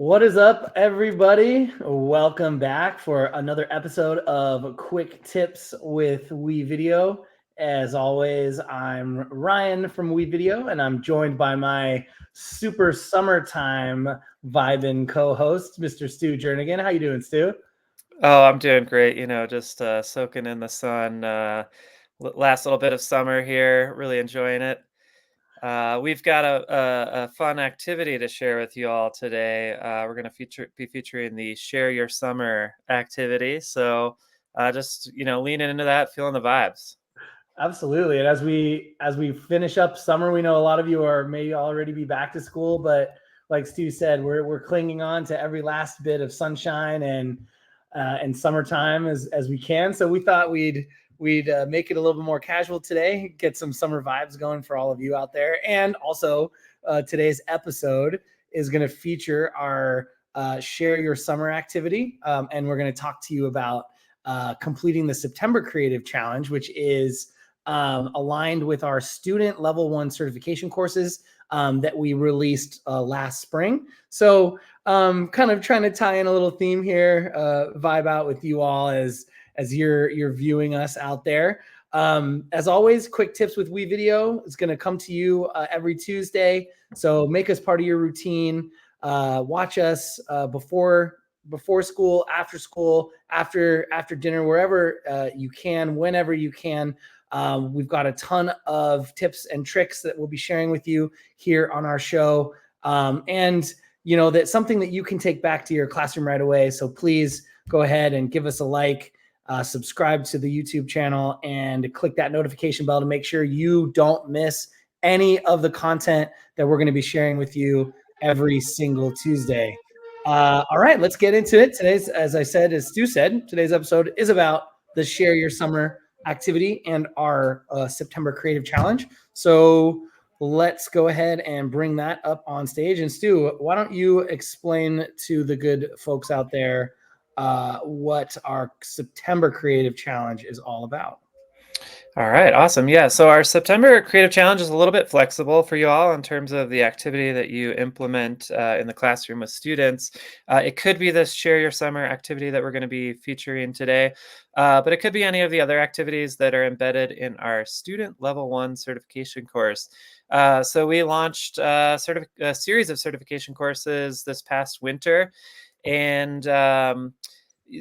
What is up, everybody? Welcome back for another episode of Quick Tips with WeVideo. As always, I'm Ryan from WeVideo, and I'm joined by my super summertime vibing co-host, Mr. Stu Jernigan. How you doing, Stu? Oh, I'm doing great. Just soaking in the sun. Last little bit of summer here, really enjoying it. We've got a fun activity to share with you all today. We're going to be featuring the Share Your Summer activity. So just leaning into that, feeling the vibes. Absolutely. And as we finish up summer, we know a lot of you are may already be back to school, but like Stu said, we're clinging on to every last bit of sunshine and summertime as we can. So we thought we'd make it a little bit more casual today, get some summer vibes going for all of you out there. And also, today's episode is going to feature our Share Your Summer activity, and we're going to talk to you about completing the September Creative Challenge, which is aligned with our student level 1 certification courses that we released last spring. So kind of trying to tie in a little theme here, vibe out with you all as you're viewing us out there. As always, Quick Tips with WeVideo is going to come to you every Tuesday. So make us part of your routine. Watch us before school, after school, after dinner, wherever you can, whenever you can. We've got a ton of tips and tricks that we'll be sharing with you here on our show. And that's something that you can take back to your classroom right away. So please go ahead and give us a like, subscribe to the YouTube channel, and click that notification bell to make sure you don't miss any of the content that we're going to be sharing with you every single Tuesday. All right, let's get into it. Today's, as I said, as Stu said, today's episode is about the Share Your Summer activity and our September Creative Challenge. So let's go ahead and bring that up on stage. And Stu, why don't you explain to the good folks out there what our September Creative Challenge is all about? All right, awesome. Yeah, so our September Creative Challenge is a little bit flexible for you all in terms of the activity that you implement in the classroom with students. It could be this Share Your Summer activity that we're going to be featuring today, but it could be any of the other activities that are embedded in our Student Level 1 certification course. So we launched a series of certification courses this past winter, and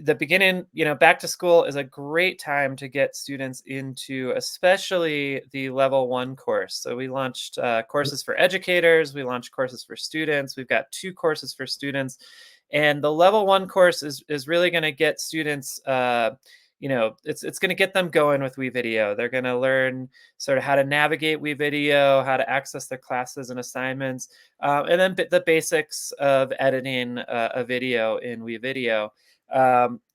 the beginning, back to school is a great time to get students into, especially the level 1 course. So we launched courses for educators. We launched courses for students. We've got 2 courses for students. And the level 1 course is really going to get students, it's going to get them going with WeVideo. They're going to learn sort of how to navigate WeVideo, how to access their classes and assignments, and then the basics of editing a video in WeVideo.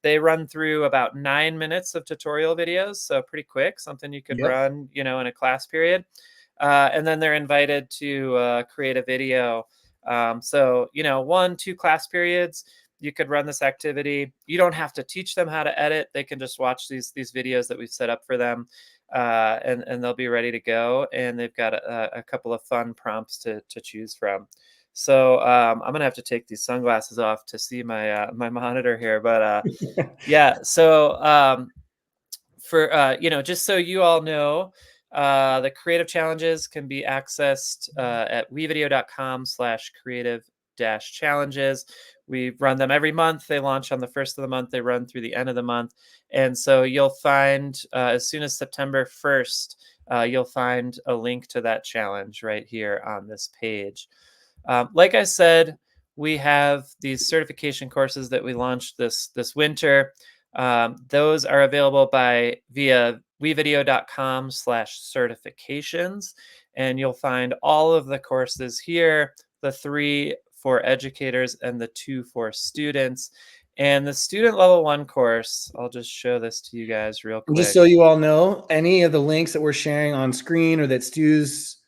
They run through about 9 minutes of tutorial videos, so pretty quick, something you could run, in a class period. And then they're invited to create a video. So 1-2 class periods, you could run this activity. You don't have to teach them how to edit. They can just watch these videos that we've set up for them, and they'll be ready to go. And they've got a couple of fun prompts to choose from. So I'm gonna have to take these sunglasses off to see my my monitor here, but yeah. So for just so you all know, the creative challenges can be accessed at wevideo.com/creative-challenges. We run them every month. They launch on the 1st of the month. They run through the end of the month, and so you'll find as soon as September 1st, you'll find a link to that challenge right here on this page. Like I said, we have these certification courses that we launched this winter. Those are available via wevideo.com/certifications, and you'll find all of the courses here, the 3 for educators and the 2 for students. And the student level 1 course, I'll just show this to you guys real quick. Just so you all know, any of the links that we're sharing on screen or that Stu's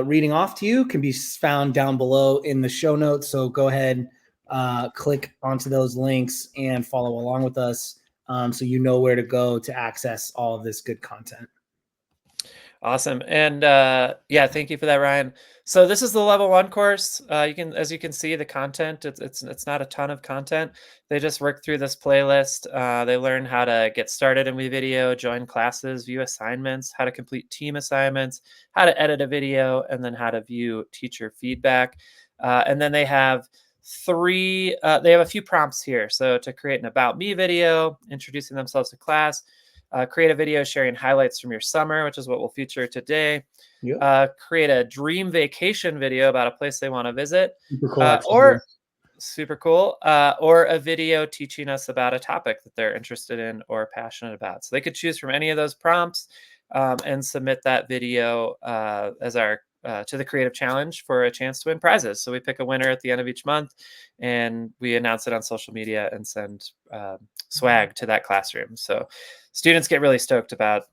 reading off to you can be found down below in the show notes. So go ahead, click onto those links and follow along with us, so you know where to go to access all of this good content. Awesome. And yeah, thank you for that, Ryan. So this is the level 1 course. As you can see, the content, it's not a ton of content. They just work through this playlist. They learn how to get started in WeVideo, join classes, view assignments, how to complete team assignments, how to edit a video, and then how to view teacher feedback. And then they have they have a few prompts here. So to create an about me video, introducing themselves to class, create a video sharing highlights from your summer, which is what we'll feature today. Yep. Create a dream vacation video about a place they want to visit, Super cool activity. or super cool, or a video teaching us about a topic that they're interested in or passionate about. So they could choose from any of those prompts and submit that video as our to the creative challenge for a chance to win prizes. So we pick a winner at the end of each month, and we announce it on social media and send swag to that classroom. So students get really stoked about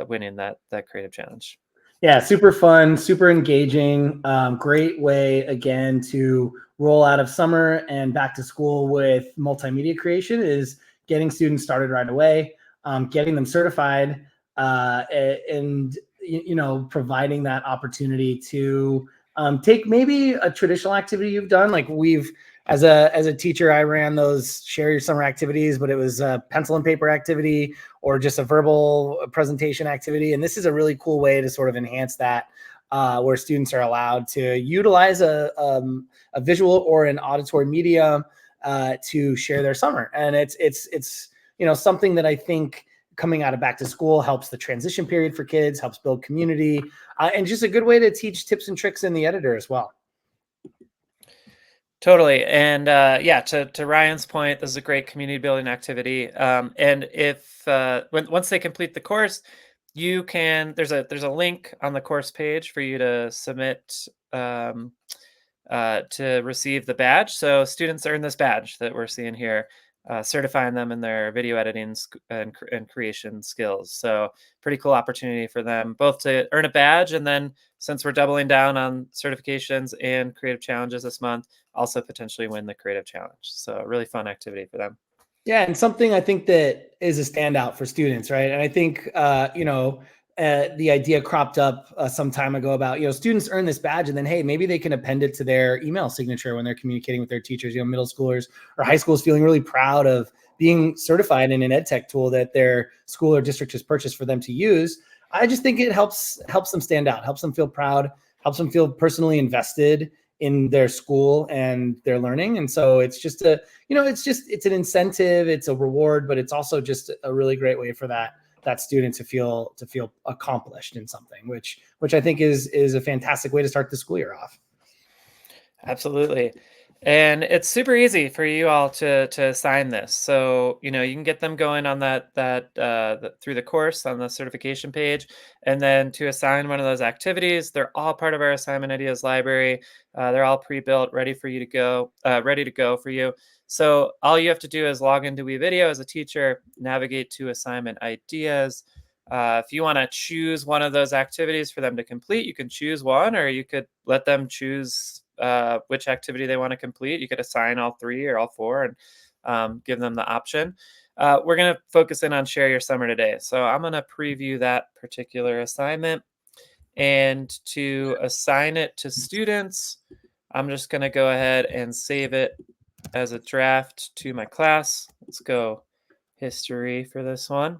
winning that creative challenge. Yeah, super fun, super engaging. Great way again to roll out of summer and back to school with multimedia creation is getting students started right away, getting them certified, and providing that opportunity to take maybe a traditional activity you've done. Like as a teacher, I ran those share your summer activities, but it was a pencil and paper activity or just a verbal presentation activity. And this is a really cool way to sort of enhance that, where students are allowed to utilize a visual or an auditory medium to share their summer. And it's something that I think coming out of back to school helps the transition period for kids, helps build community, and just a good way to teach tips and tricks in the editor as well. Totally. And yeah, to Ryan's point, this is a great community building activity. And if once they complete the course, there's a link on the course page for you to submit to receive the badge. So students earn this badge that we're seeing here, certifying them in their video editing and creation skills. So pretty cool opportunity for them both to earn a badge, and then since we're doubling down on certifications and creative challenges this month, also potentially win the creative challenge. So a really fun activity for them. Yeah, and something I think that is a standout for students, right? And I think the idea cropped up some time ago about students earn this badge, and then hey, maybe they can append it to their email signature when they're communicating with their teachers. Middle schoolers or high schools feeling really proud of being certified in an ed tech tool that their school or district has purchased for them to use. I just think it helps them stand out, helps them feel proud, helps them feel personally invested in their school and their learning. And so it's just it's an incentive, it's a reward, but it's also just a really great way for that student to feel accomplished in something, which I think is a fantastic way to start the school year off. Absolutely. And it's super easy for you all to assign this. So, you can get them going on that through the course on the certification page, and then to assign one of those activities. They're all part of our assignment ideas library. They're all pre-built, ready to go for you. So all you have to do is log into WeVideo as a teacher, navigate to assignment ideas. If you want to choose one of those activities for them to complete, you can choose one, or you could let them choose which activity they want to complete. You could assign all 3 or all 4 and give them the option. We're going to focus in on Share Your Summer today. So I'm going to preview that particular assignment. And to assign it to students, I'm just going to go ahead and save it as a draft to my class. Let's go history for this one.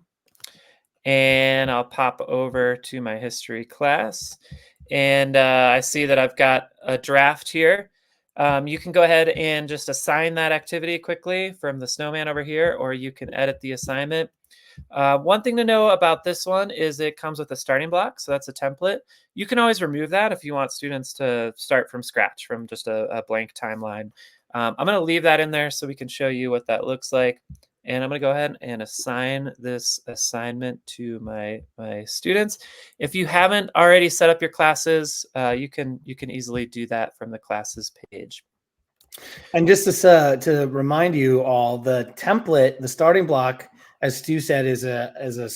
And I'll pop over to my history class. And I see that I've got a draft here. You can go ahead and just assign that activity quickly from the snowman over here, or you can edit the assignment. One thing to know about this one is it comes with a starting block. So that's a template. You can always remove that if you want students to start from scratch, from just a blank timeline. I'm going to leave that in there so we can show you what that looks like. And I'm going to go ahead and assign this assignment to my students. If you haven't already set up your classes, you can easily do that from the classes page. And just to remind you all, the template, the starting block, as Stu said, is a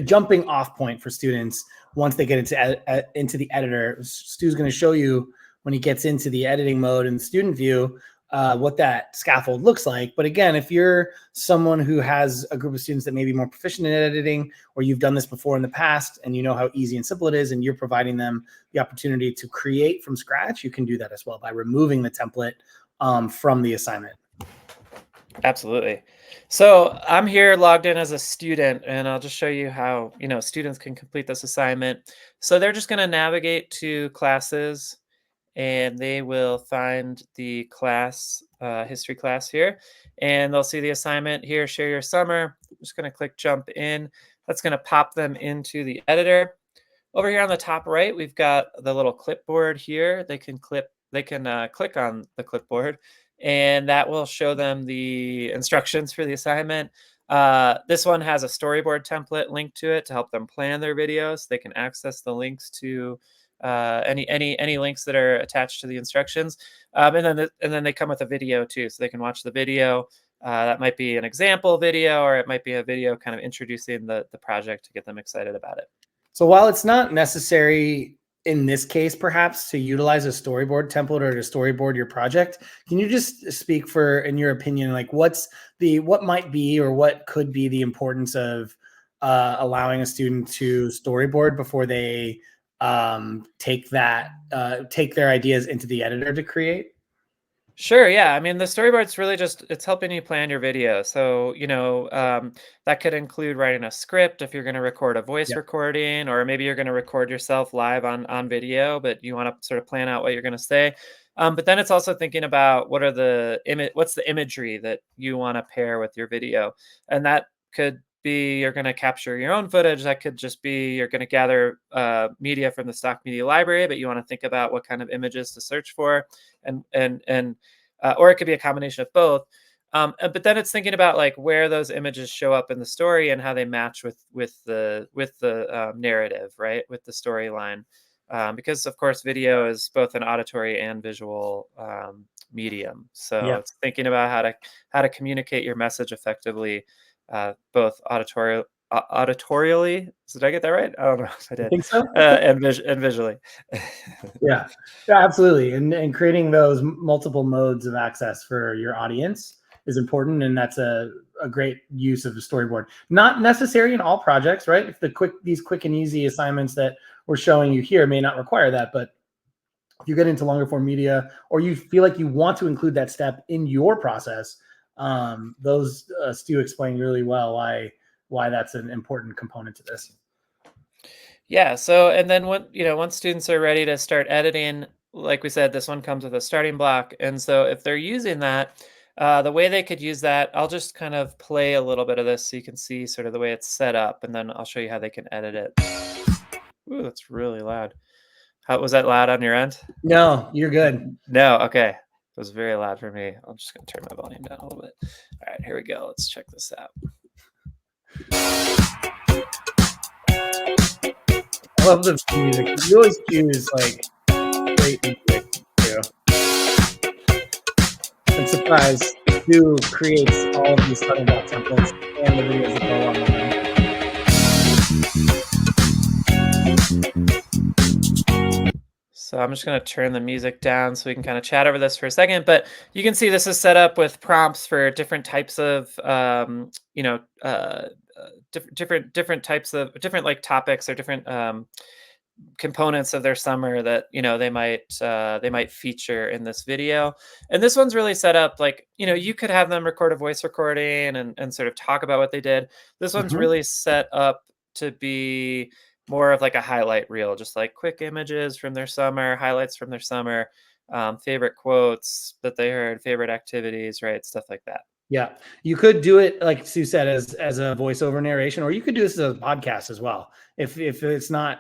jumping off point for students once they get into the editor. Stu's going to show you when he gets into the editing mode in the student view, what that scaffold looks like. But again, if you're someone who has a group of students that may be more proficient in editing, or you've done this before in the past and you know how easy and simple it is, and you're providing them the opportunity to create from scratch, you can do that as well by removing the template from the assignment. Absolutely. So I'm here logged in as a student, and I'll just show you how, students can complete this assignment. So they're just going to navigate to classes, and they will find the class, history class here, and they'll see the assignment here, share your summer. I'm just going to click jump in. That's going to pop them into the editor. Over here on the top right, we've got the little clipboard here. They can click on the clipboard, and that will show them the instructions for the assignment. This one has a storyboard template linked to it to help them plan their videos. They can access the links to any links that are attached to the instructions, and then they come with a video too, so they can watch the video. That might be an example video, or it might be a video kind of introducing the project to get them excited about it. So while it's not necessary in this case, perhaps, to utilize a storyboard template or to storyboard your project, can you just speak for, in your opinion, like what might be or what could be the importance of allowing a student to storyboard before they take their ideas into the editor to create? Sure. Yeah. I mean, the storyboard's really it's helping you plan your video. So, that could include writing a script if you're going to record a voice Yeah. recording, or maybe you're going to record yourself live on video, but you want to sort of plan out what you're going to say. But then it's also thinking about what's the imagery that you want to pair with your video. And that could be you're going to capture your own footage. That could just be you're going to gather media from the stock media library, but you want to think about what kind of images to search for, and or it could be a combination of both. But then it's thinking about like where those images show up in the story and how they match with the narrative, right? With the storyline, because of course video is both an auditory and visual medium. So Yeah. it's thinking about how to communicate your message effectively, both auditorially. Did I get that right? I don't know if I I did. think so. And visually. Yeah, yeah, absolutely. And creating those multiple modes of access for your audience is important. And that's a great use of the storyboard. Not necessary in all projects, right? If these quick and easy assignments that we're showing you here may not require that, but if you get into longer form media, or you feel like you want to include that step in your process, those Stu explained really well why that's an important component to this. Yeah. So, and then once students are ready to start editing, like we said, this one comes with a starting block. And so if they're using that, the way they could use that, I'll just kind of play a little bit of this so you can see sort of the way it's set up, and then I'll show you how they can edit it. Ooh, that's really loud. How was that loud on your end? No, you're good. No. Okay. It was very loud for me. I'm just going to turn my volume down a little bit. All right, here we go. Let's check this out. I love the music. You always choose like great music too. I'm surprised Stu creates all of these Shutterbox templates and the videos that go online. So I'm just going to turn the music down so we can kind of chat over this for a second. But you can see this is set up with prompts for different types of, different types of different like topics or different components of their summer that they might feature in this video. And this one's really set up like you could have them record a voice recording and sort of talk about what they did. This one's really set up to be more of like a highlight reel, just like quick images from their summer, highlights from their summer, favorite quotes that they heard, favorite activities, right? Stuff like that. Yeah, you could do it like Stu said as a voiceover narration, or you could do this as a podcast as well. If it's not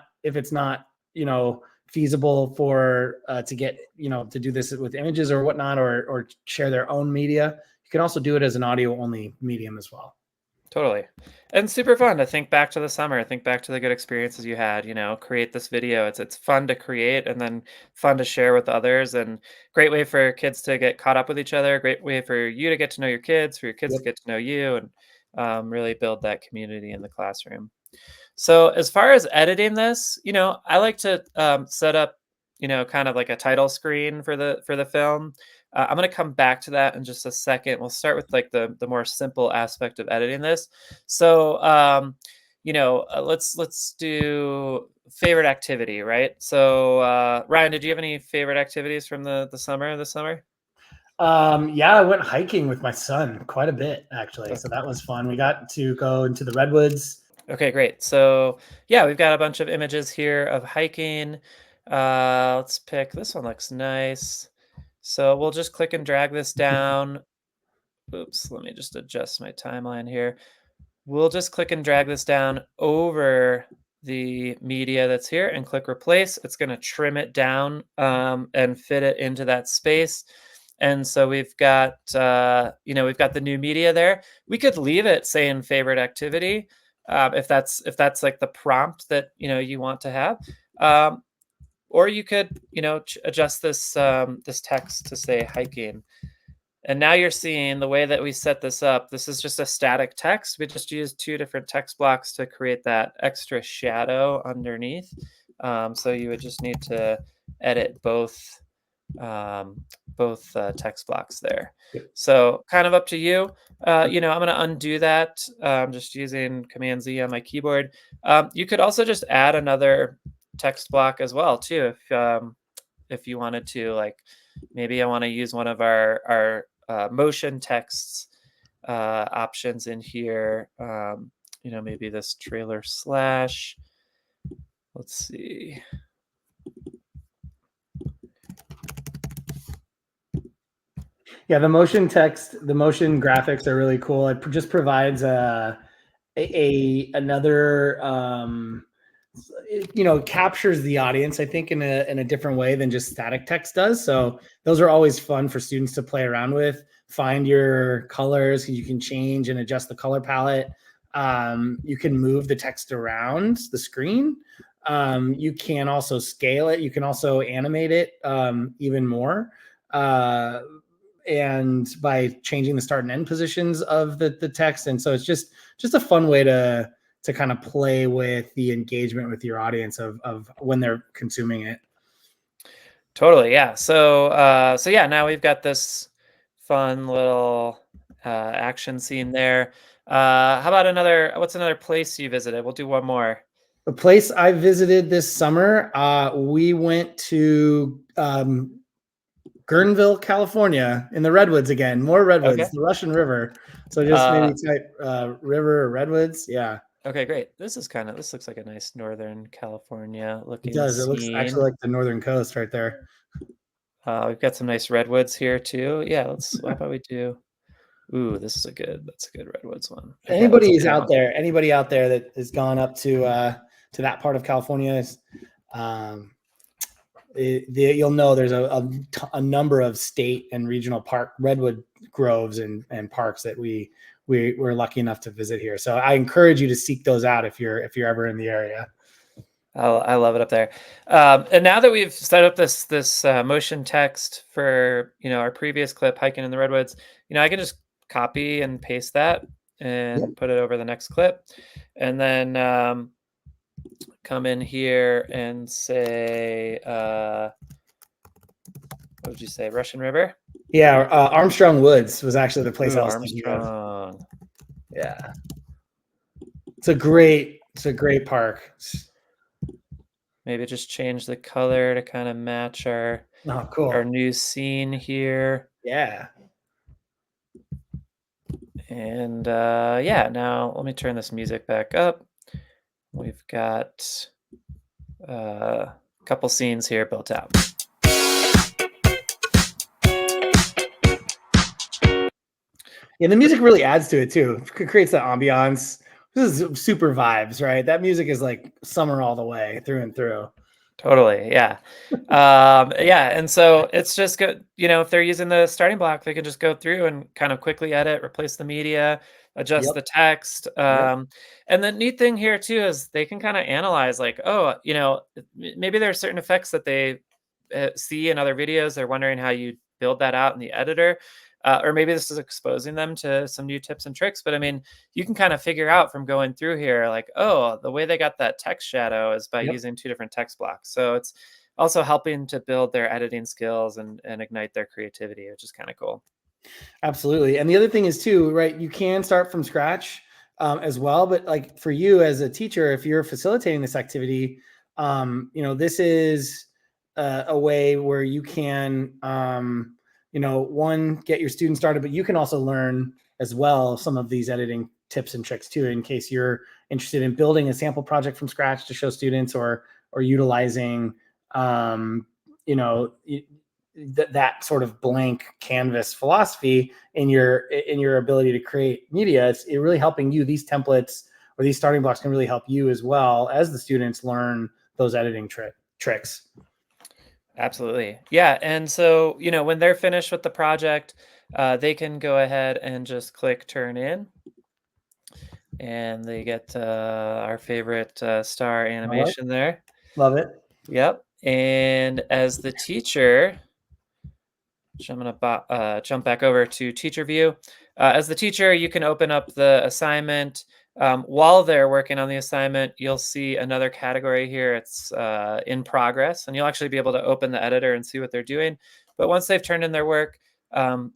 feasible for to get to do this with images or whatnot, or share their own media, you can also do it as an audio only medium as well. Totally. And super fun to think back to the summer, think back to the good experiences you had, create this video. It's fun to create and then fun to share with others, and great way for kids to get caught up with each other. Great way for you to get to know your kids, for your kids to get to know you, and really build that community in the classroom. So as far as editing this, I like to set up, kind of like a title screen for the film. I'm going to come back to that in just a second. We'll start with like the more simple aspect of editing this. So, let's do favorite activity, right? So, Ryan, did you have any favorite activities from the summer this summer? Yeah, I went hiking with my son quite a bit actually. Oh, So that was fun. We got to go into the redwoods. okay, great. So yeah, we've got a bunch of images here of hiking. Let's pick this one. Looks nice. So we'll just click and drag this down. Oops, let me just adjust my timeline here. We'll just click and drag this down over the media that's here and click replace. It's going to trim it down and fit it into that space. And so we've got the new media there. We could leave it saying favorite activity if that's like the prompt that you want to have, um, or you could adjust this text to say hiking. And now you're seeing the way that we set this up. This is just a static text. We just used two different text blocks to create that extra shadow underneath. So you would just need to edit both text blocks there. So kind of up to you. I'm going to undo that. Just using Command Z on my keyboard. You could also just add another text block as well too, if you wanted to. Like maybe I want to use one of our motion texts options in here. Maybe this trailer slash. Let's see. Yeah, the motion text, the motion graphics are really cool. It just provides another captures the audience, I think, in a different way than just static text does. So those are always fun for students to play around with. Find your colors. You can change and adjust the color palette. You can move the text around the screen. You can also scale it. You can also animate it even more. And by changing the start and end positions of the text. And so it's just a fun way to kind of play with the engagement with your audience of when they're consuming it. Totally, yeah. So yeah, now we've got this fun little action scene there. How about what's another place you visited? We'll do one more. The place I visited this summer, we went to Guerneville, California, in the redwoods again. More redwoods, Okay. the Russian River. So just maybe type river or redwoods. Yeah. Okay, great. This looks like a nice Northern California It looking does. It looks scene. actually like the northern coast right there. We've got some nice redwoods here too. Yeah, how about we do? Ooh, that's a good redwoods one. Okay, let's do that one. Anybody out there that has gone up to that part of California, you'll know there's a number of state and regional park redwood groves and parks that we're lucky enough to visit here. So I encourage you to seek those out if you're ever in the area. I love it up there. And now that we've set up this motion text for our previous clip, hiking in the redwoods, I can just copy and paste that and put it over the next clip, and then come in here and say, what would you say, Russian River? Yeah, Armstrong Woods was actually the place I was thinking of. Armstrong. Yeah, it's a great park. Maybe just change the color to kind of match our cool. new scene here. Yeah. And yeah, now let me turn this music back up. We've got a couple scenes here built out. Yeah, the music really adds to it too. It creates that ambiance. This is super vibes, right? That music is like summer all the way through and through. Totally, yeah. Yeah, and so it's just good, if they're using the starting block, they can just go through and kind of quickly edit, replace the media, adjust the text. And the neat thing here too is they can kind of analyze like, oh, maybe there are certain effects that they see in other videos. They're wondering how you build that out in the editor. Or maybe this is exposing them to some new tips and tricks. But I mean, you can kind of figure out from going through here, like, oh, the way they got that text shadow is by using two different text blocks. So it's also helping to build their editing skills and ignite their creativity, which is kind of cool. Absolutely. And the other thing is too, right? You can start from scratch as well, but like for you as a teacher, if you're facilitating this activity, this is a way where you can, one, get your students started, but you can also learn as well some of these editing tips and tricks too, in case you're interested in building a sample project from scratch to show students, or utilizing, that sort of blank canvas philosophy in your ability to create media. It's really helping you. These templates or these starting blocks can really help you as well as the students learn those editing tricks. Absolutely. Yeah. And so, when they're finished with the project, they can go ahead and just click turn in, and they get our favorite star animation there. Love it. Yep. And as the teacher, which I'm going to jump back over to teacher view. As the teacher, you can open up the assignment. While they're working on the assignment, you'll see another category here. It's in progress, and you'll actually be able to open the editor and see what they're doing. But once they've turned in their work,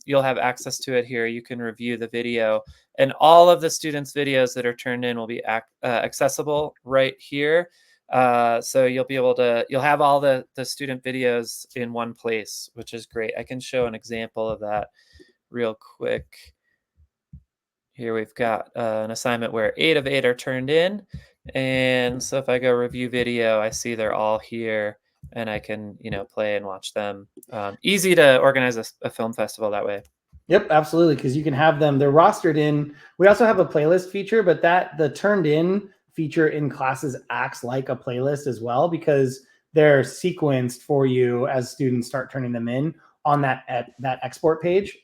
you'll have access to it here. You can review the video, and all of the students' videos that are turned in will be accessible right here. So you'll have all the student videos in one place, which is great. I can show an example of that real quick. Here we've got an assignment where 8 of 8 are turned in. And so if I go review video, I see they're all here, and I can, play and watch them. Easy to organize a film festival that way. Yep, absolutely. Because you can have them, they're rostered in. We also have a playlist feature, but the turned in feature in classes acts like a playlist as well, because they're sequenced for you as students start turning them in on that export page.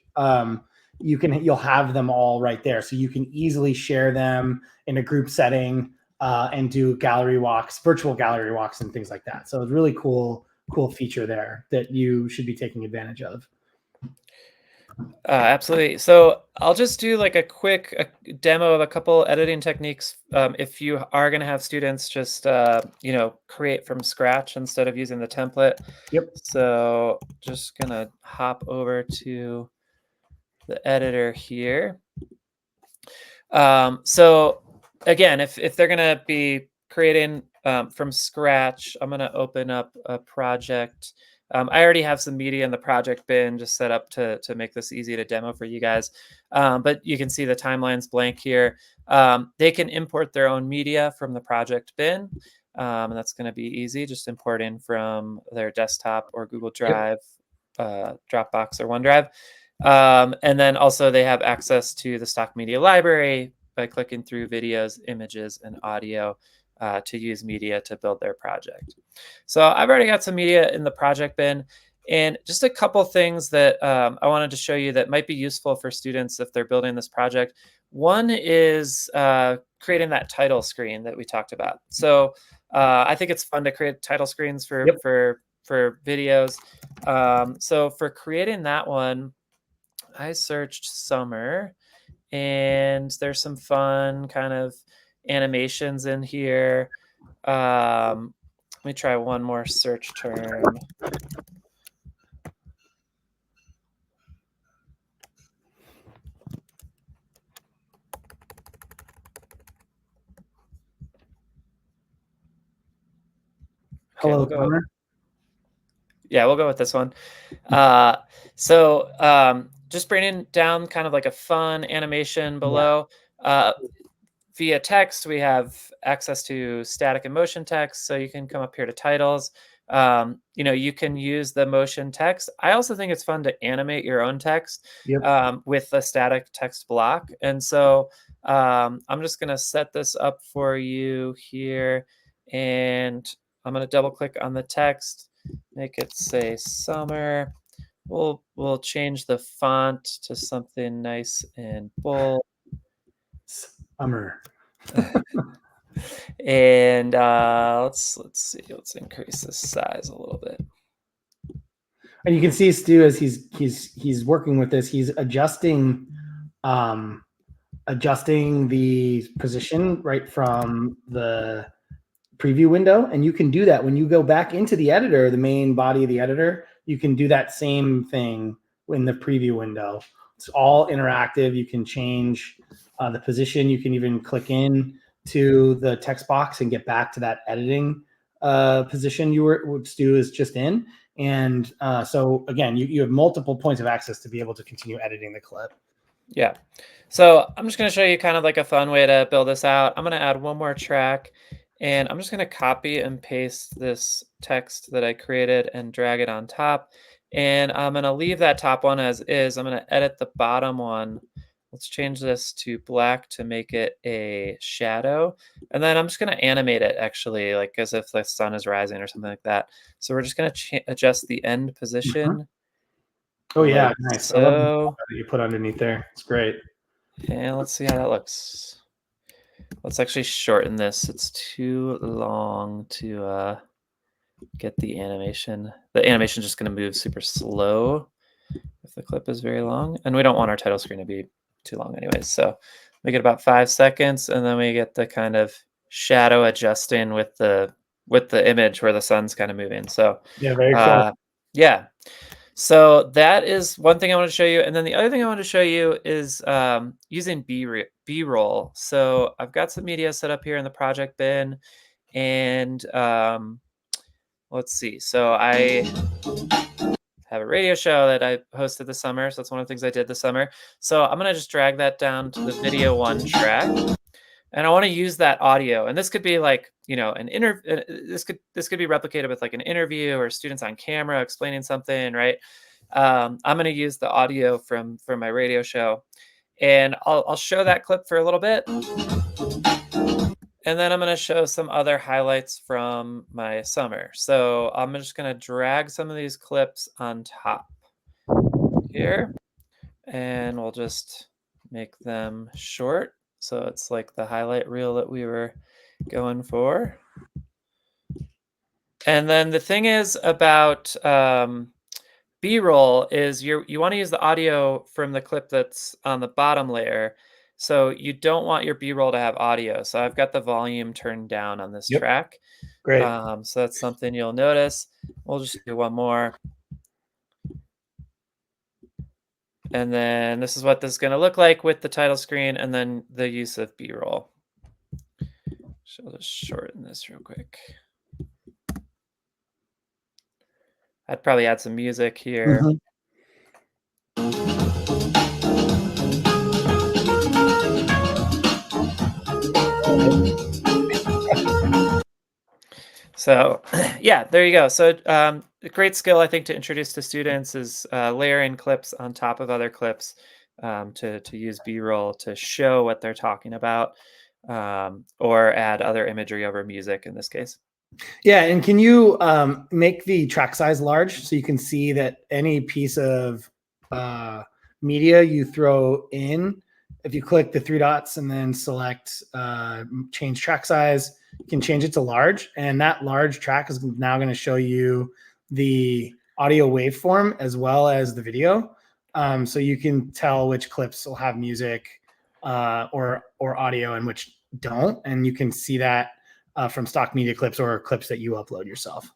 You'll have them all right there, so you can easily share them in a group setting and do gallery walks, virtual gallery walks, and things like that. So it's really cool feature there that you should be taking advantage of. Absolutely. So I'll just do like a quick demo of a couple editing techniques. If you are going to have students just, create from scratch instead of using the template. Yep. So just going to hop over to the editor here. So again, if they're going to be creating from scratch, I'm going to open up a project. I already have some media in the project bin just set up to make this easy to demo for you guys. But you can see the timeline's blank here. They can import their own media from the project bin. And that's going to be easy, just importing from their desktop or Google Drive, Dropbox, or OneDrive. And then also they have access to the stock media library by clicking through videos, images, and audio to use media to build their project. So I've already got some media in the project bin, and just a couple things that I wanted to show you that might be useful for students if they're building this project. One is creating that title screen that we talked about. So I think it's fun to create title screens for videos. So for creating that one, I searched summer, and there's some fun kind of animations in here. Let me try one more search term. Okay, Hello, we'll go. Summer. Yeah, we'll go with this one. Just bringing down kind of like a fun animation below. Via text, we have access to static and motion text, so you can come up here to titles. You can use the motion text. I also think it's fun to animate your own text with the static text block. And so I'm just going to set this up for you here, and I'm going to double click on the text, make it say summer. We'll change the font to something nice and bold. Summer. And let's see. Let's increase the size a little bit. And you can see Stu as he's working with this. He's adjusting the position right from the preview window, and you can do that when you go back into the editor, the main body of the editor. You can do that same thing in the preview window. It's all interactive. You can change the position. You can even click in to the text box and get back to that editing position Stu is just in. And so again, you have multiple points of access to be able to continue editing the clip. Yeah. So I'm just going to show you kind of like a fun way to build this out. I'm going to add one more track, and I'm just going to copy and paste this text that I created and drag it on top. And I'm going to leave that top one as is. I'm going to edit the bottom one. Let's change this to black to make it a shadow. And then I'm just going to animate it actually, like as if the sun is rising or something like that. So we're just going to adjust the end position. Oh yeah, like nice. So. I love the that you put underneath there. It's great. And let's see how that looks. Let's actually shorten this. It's too long to get the animation. The animation is just going to move super slow if the clip is very long. And we don't want our title screen to be too long anyways. So make it about 5 seconds, and then we get the kind of shadow adjusting with the image where the sun's kind of moving. So yeah, very cool. Yeah. So that is one thing I want to show you. And then the other thing I want to show you is using B-roll. So I've got some media set up here in the project bin. And let's see. So I have a radio show that I hosted this summer. So that's one of the things I did this summer. So I'm going to just drag that down to the video one track. And I want to use that audio. And this could be like, an interview. This could be replicated with like an interview or students on camera explaining something, right? I'm going to use the audio from my radio show, and I'll show that clip for a little bit. And then I'm going to show some other highlights from my summer. So I'm just going to drag some of these clips on top here, and we'll just make them short. So it's like the highlight reel that we were going for. And then the thing is about B-roll is you want to use the audio from the clip that's on the bottom layer. So you don't want your B-roll to have audio. So I've got the volume turned down on this track. Great. So that's something you'll notice. We'll just do one more. And then this is what this is going to look like with the title screen and then the use of B-roll. So I'll just shorten this real quick. I'd probably add some music here. So yeah, there you go. So a great skill, I think, to introduce to students is layering clips on top of other clips to use B-roll to show what they're talking about, or add other imagery over music in this case. Yeah, and can you make the track size large so you can see that any piece of media you throw in, if you click the 3 dots and then select change track size, you can change it to large, and that large track is now going to show you the audio waveform as well as the video, so you can tell which clips will have music or audio and which don't, and you can see that from stock media clips or clips that you upload yourself.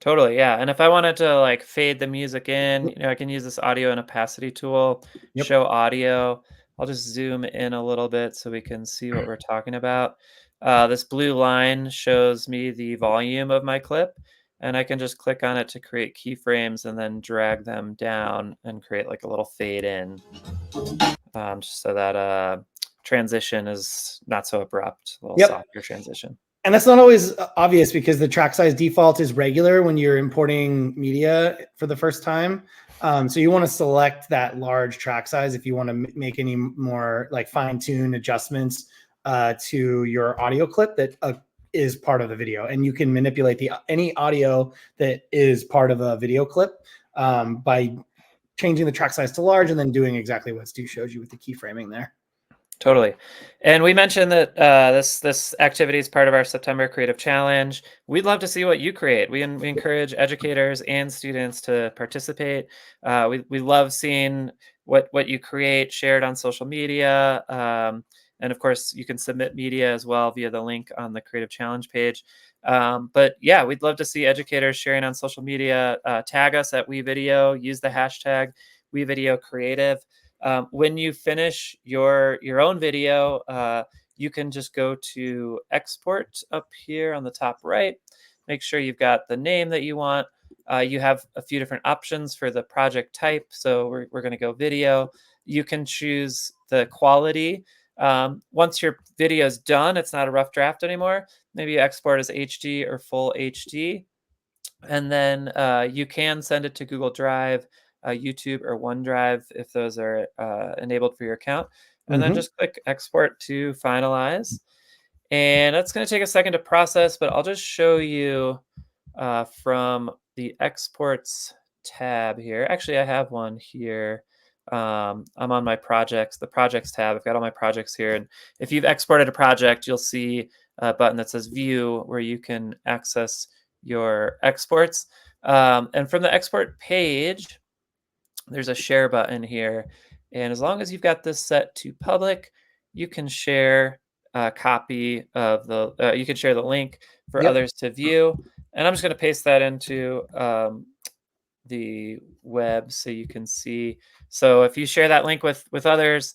Totally, yeah. And if I wanted to like fade the music in, I can use this audio and opacity tool, show audio. I'll just zoom in a little bit so we can see what we're talking about. This blue line shows me the volume of my clip, and I can just click on it to create keyframes and then drag them down and create like a little fade in, just so that transition is not so abrupt, a little softer transition. And that's not always obvious because the track size default is regular when you're importing media for the first time. So you want to select that large track size if you want to make any more like fine-tune adjustments to your audio clip that is part of the video. And you can manipulate any audio that is part of a video clip by changing the track size to large and then doing exactly what Stu showed you with the keyframing there. Totally. And we mentioned that this activity is part of our September Creative Challenge. We'd love to see what you create. We encourage educators and students to participate. We love seeing what you create shared on social media. And of course, you can submit media as well via the link on the Creative Challenge page. But yeah, we'd love to see educators sharing on social media. Tag us at WeVideo, use the hashtag WeVideo Creative. When you finish your own video, you can just go to export up here on the top right. Make sure you've got the name that you want. You have a few different options for the project type. So we're going to go video. You can choose the quality. Once your video is done, it's not a rough draft anymore. Maybe you export as HD or full HD. And then you can send it to Google Drive, YouTube, or OneDrive if those are enabled for your account. And then just click export to finalize. And that's going to take a second to process, but I'll just show you from the exports tab here. Actually, I have one here. I'm on my projects, the projects tab. I've got all my projects here. And if you've exported a project, you'll see a button that says view where you can access your exports. And from the export page, there's a share button here. And as long as you've got this set to public, you can share a copy of you can share the link for others to view. And I'm just going to paste that into the web so you can see. So if you share that link with others,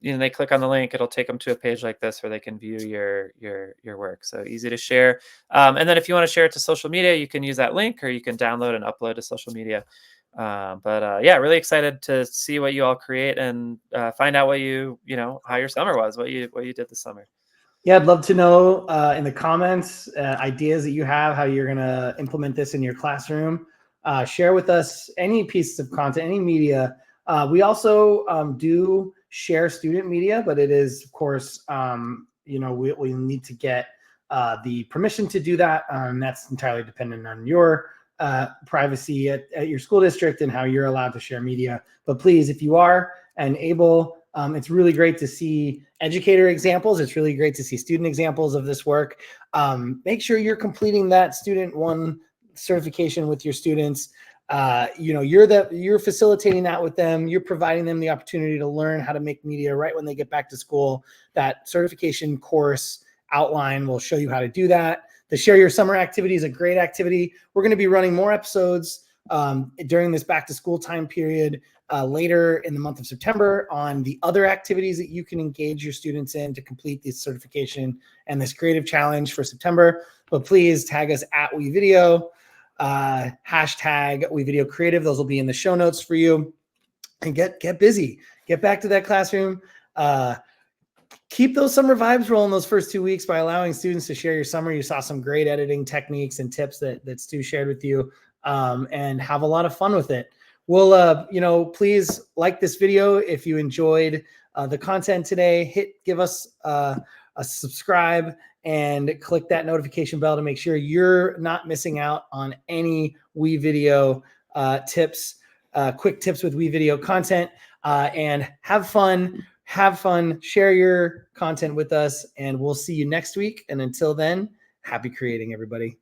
they click on the link, it'll take them to a page like this where they can view your work. So easy to share. And then if you want to share it to social media, you can use that link, or you can download and upload to social media. Yeah, really excited to see what you all create and find out what how your summer was, what you did this summer. Yeah, I'd love to know in the comments ideas that you have, how you're going to implement this in your classroom. Share with us any pieces of content, any media. We also do share student media, but it is, of course, we need to get the permission to do that. That's entirely dependent on your privacy at your school district and how you're allowed to share media. But please, if you are and able, it's really great to see educator examples. It's really great to see student examples of this work. Make sure you're completing that student one certification with your students. You're facilitating that with them. You're providing them the opportunity to learn how to make media right when they get back to school. That certification course outline will show you how to do that. The Share Your Summer activity is a great activity. We're going to be running more episodes during this back to school time period later in the month of September on the other activities that you can engage your students in to complete this certification and this creative challenge for September. But please tag us at WeVideo, hashtag WeVideo Creative. Those will be in the show notes for you. And get busy. Get back to that classroom. Keep those summer vibes rolling those first 2 weeks by allowing students to share your summer. You saw some great editing techniques and tips that Stu shared with you, and have a lot of fun with it. We'll, please like this video if you enjoyed the content today. Give us a subscribe and click that notification bell to make sure you're not missing out on any WeVideo tips, quick tips with WeVideo content, and have fun. Share your content with us, and we'll see you next week. And until then, happy creating, everybody.